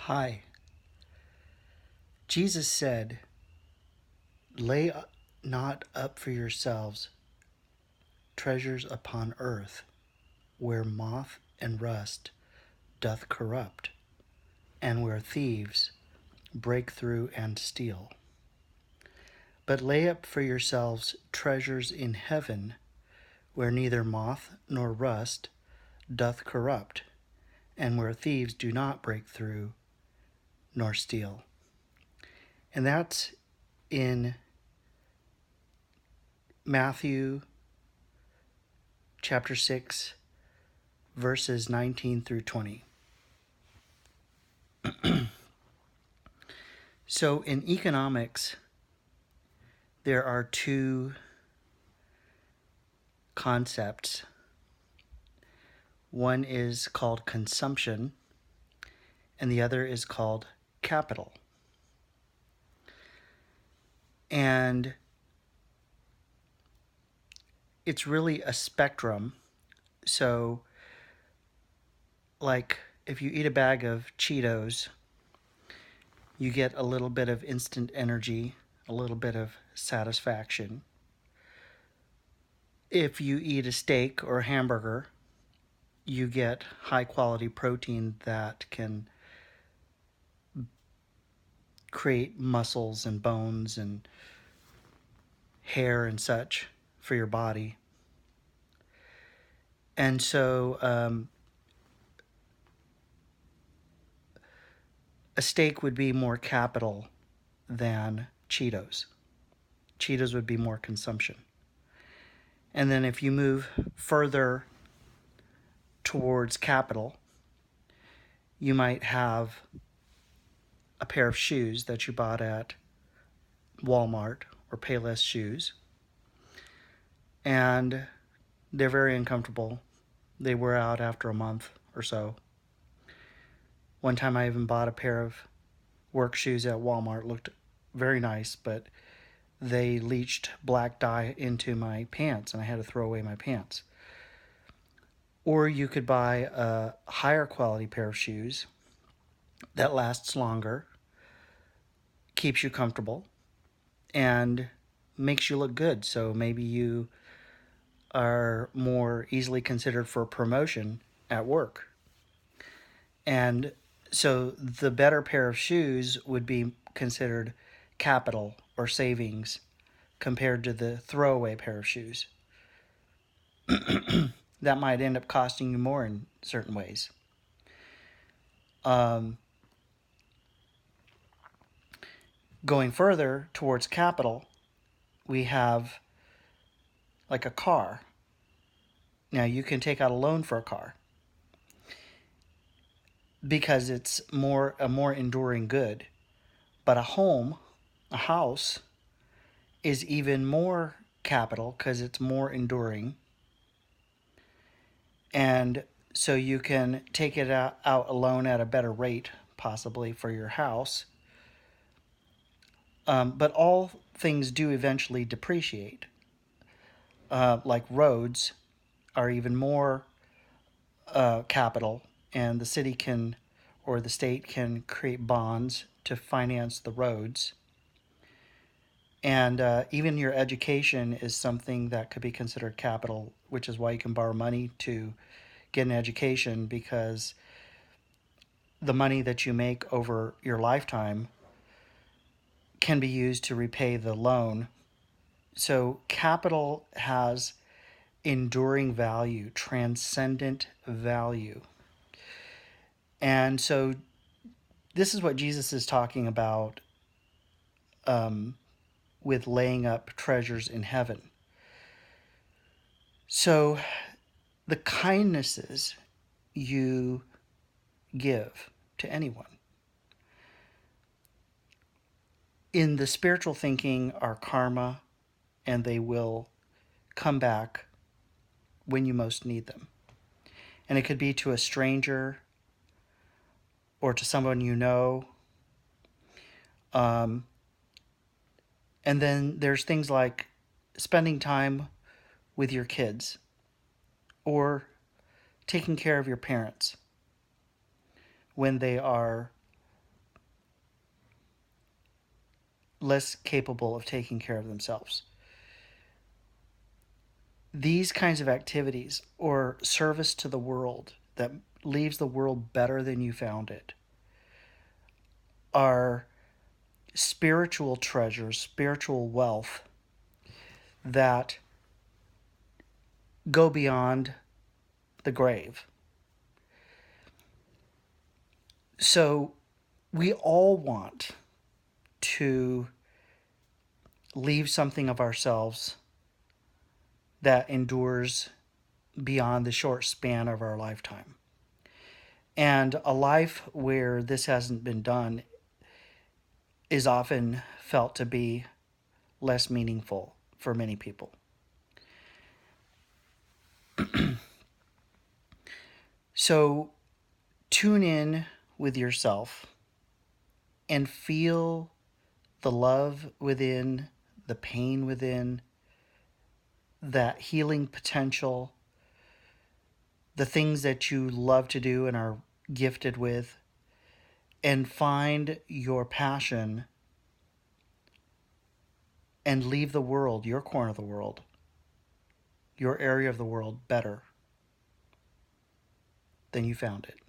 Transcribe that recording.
Hi. Jesus said, "Lay not up for yourselves treasures upon earth, where moth and rust doth corrupt, and where thieves break through and steal. But lay up for yourselves treasures in heaven, where neither moth nor rust doth corrupt, and where thieves do not break through nor steal." And that's in Matthew chapter 6, verses 19 through 20. So in economics, there are two concepts. One is called consumption, and the other is called capital. And it's really a spectrum. So, like, if you eat a bag of Cheetos, you get a little bit of instant energy, a little bit of satisfaction. If you eat a steak or a hamburger, you get high quality protein that can create muscles and bones and hair and such for your body. And so a steak would be more capital than Cheetos. Cheetos would be more consumption. And then if you move further towards capital, you might have a pair of shoes that you bought at Walmart or Payless Shoes. And they're very uncomfortable. They wear out after a month or so. One time I even bought a pair of work shoes at Walmart. Looked very nice, but they leached black dye into my pants and I had to throw away my pants. Or you could buy a higher quality pair of shoes that lasts longer, keeps you comfortable, and makes you look good. So maybe you are more easily considered for promotion at work. And so the better pair of shoes would be considered capital or savings compared to the throwaway pair of shoes. That might end up costing you more in certain ways. Going further towards capital, we have like a car. Now you can take out a loan for a car because it's a more enduring good. But a home, a house, is even more capital because it's more enduring. And so you can take it out a loan at a better rate, possibly, for your house. But all things do eventually depreciate. Like roads are even more capital, and the city can, or the state can create bonds to finance the roads. And even your education is something that could be considered capital, which is why you can borrow money to get an education, because the money that you make over your lifetime can be used to repay the loan. So capital has enduring value, transcendent value. And so this is what Jesus is talking about with laying up treasures in heaven. So the kindnesses you give to anyone, in the spiritual thinking, are karma, and they will come back when you most need them. And it could be to a stranger or to someone you know. And then there's things like spending time with your kids or taking care of your parents when they are less capable of taking care of themselves. These kinds of activities or service to the world that leaves the world better than you found it are spiritual treasures, spiritual wealth that go beyond the grave. So we all want to leave something of ourselves that endures beyond the short span of our lifetime. And a life where this hasn't been done is often felt to be less meaningful for many people. So tune in with yourself and feel the love within, the pain within, that healing potential, the things that you love to do and are gifted with, and find your passion and leave the world, your corner of the world, your area of the world better than you found it.